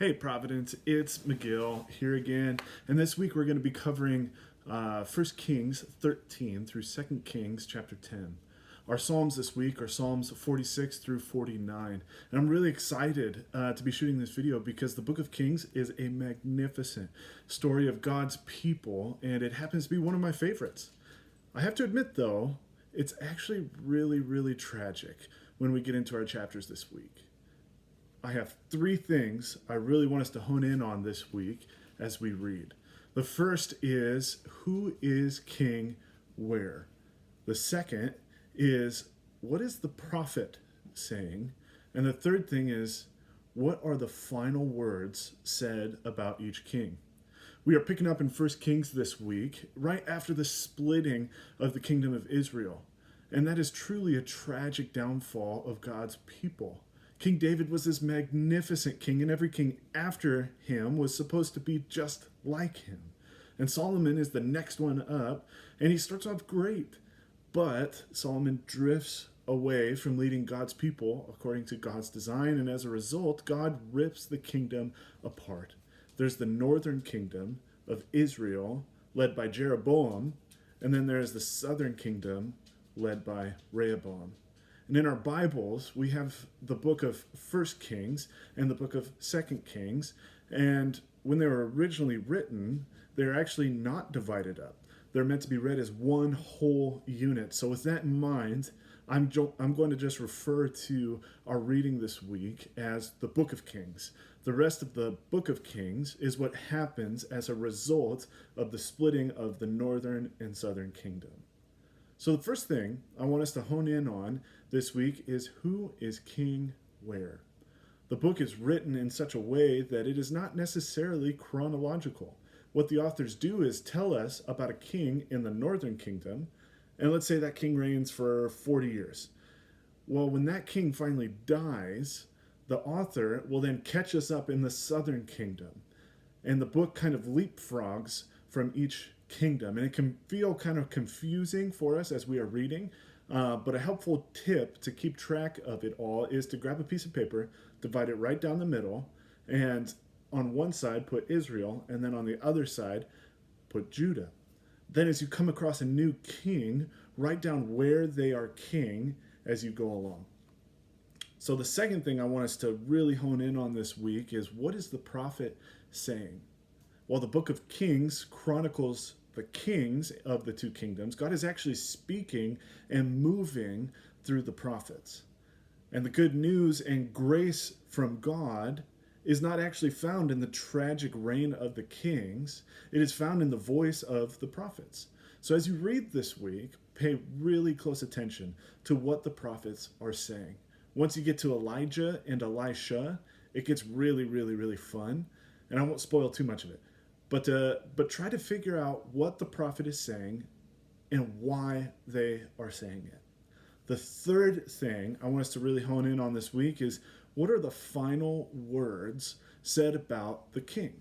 Hey Providence, it's McGill here again, and this week we're going to be covering 1 Kings 13 through 2 Kings chapter 10. Our Psalms this week are Psalms 46 through 49, and I'm really excited to be shooting this video because the book of Kings is a magnificent story of God's people, and it happens to be one of my favorites. I have to admit though, it's actually really tragic when we get into our chapters this week. I have three things I really want us to hone in on this week as we read. The first is, who is king where? The second is, what is the prophet saying? And the third thing is, what are the final words said about each king? We are picking up in 1 Kings this week, right after the splitting of the kingdom of Israel. And that is truly a tragic downfall of God's people. King David was this magnificent king, and every king after him was supposed to be just like him. And Solomon is the next one up, and he starts off great. But Solomon drifts away from leading God's people according to God's design, and as a result, God rips the kingdom apart. There's the northern kingdom of Israel, led by Jeroboam, and then there's the southern kingdom, led by Rehoboam. And in our Bibles, we have the book of 1 Kings and the book of 2 Kings. And when they were originally written, they're actually not divided up. They're meant to be read as one whole unit. So with that in mind, I'm going to just refer to our reading this week as the book of Kings. The rest of the book of Kings is what happens as a result of the splitting of the northern and southern kingdom. So the first thing I want us to hone in on this week is, who is king where? The book is written in such a way that it is not necessarily chronological. What the authors do is tell us about a king in the northern kingdom, and let's say that king reigns for 40 years. Well, when that king finally dies, the author will then catch us up in the southern kingdom, and the book kind of leapfrogs from each kingdom, and it can feel kind of confusing for us as we are reading, but a helpful tip to keep track of it all is to grab a piece of paper, divide it right down the middle, and on one side put Israel, and then on the other side put Judah. Then as you come across a new king, write down where they are king as you go along. So the second thing I want us to really hone in on this week is, what is the prophet saying? While the book of Kings chronicles the kings of the two kingdoms, God is actually speaking and moving through the prophets. And the good news and grace from God is not actually found in the tragic reign of the kings. It is found in the voice of the prophets. So as you read this week, pay really close attention to what the prophets are saying. Once you get to Elijah and Elisha, it gets really fun. And I won't spoil too much of it. But try to figure out what the prophet is saying and why they are saying it. The third thing I want us to really hone in on this week is, what are the final words said about the king?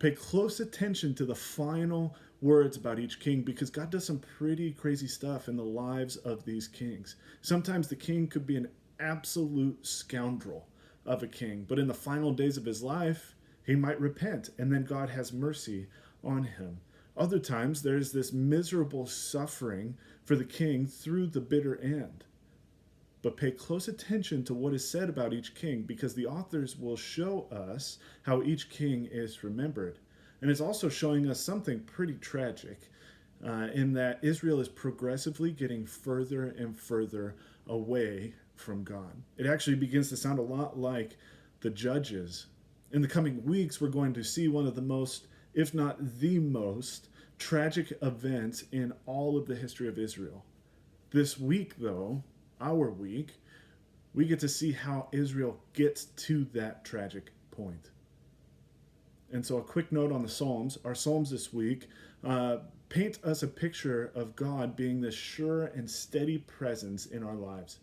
Pay close attention to the final words about each king, because God does some pretty crazy stuff in the lives of these kings. Sometimes the king could be an absolute scoundrel of a king, but in the final days of his life, he might repent, and then God has mercy on him. Other times, there's this miserable suffering for the king through the bitter end. But pay close attention to what is said about each king, because the authors will show us how each king is remembered. And it's also showing us something pretty tragic, in that Israel is progressively getting further and further away from God. It actually begins to sound a lot like the Judges. In the coming weeks, we're going to see one of the most, if not the most, tragic events in all of the history of Israel. This week, though, our week, we get to see how Israel gets to that tragic point. And so a quick note on the Psalms. Our Psalms this week paint us a picture of God being this sure and steady presence in our lives.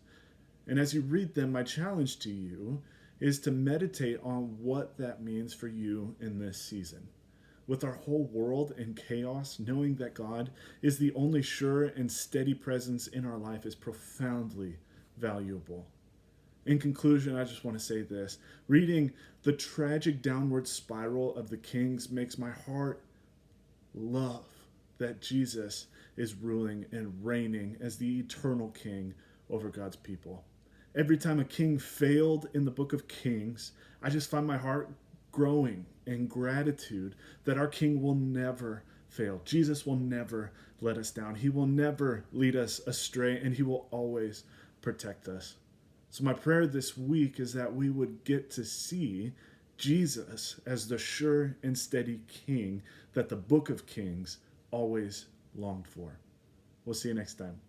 And as you read them, my challenge to you is to meditate on what that means for you in this season. With our whole world in chaos, knowing that God is the only sure and steady presence in our life is profoundly valuable. In conclusion, I just want to say this. Reading the tragic downward spiral of the kings makes my heart love that Jesus is ruling and reigning as the eternal king over God's people. Every time a king failed in the book of Kings, I just find my heart growing in gratitude that our king will never fail. Jesus will never let us down. He will never lead us astray, and he will always protect us. So my prayer this week is that we would get to see Jesus as the sure and steady king that the book of Kings always longed for. We'll see you next time.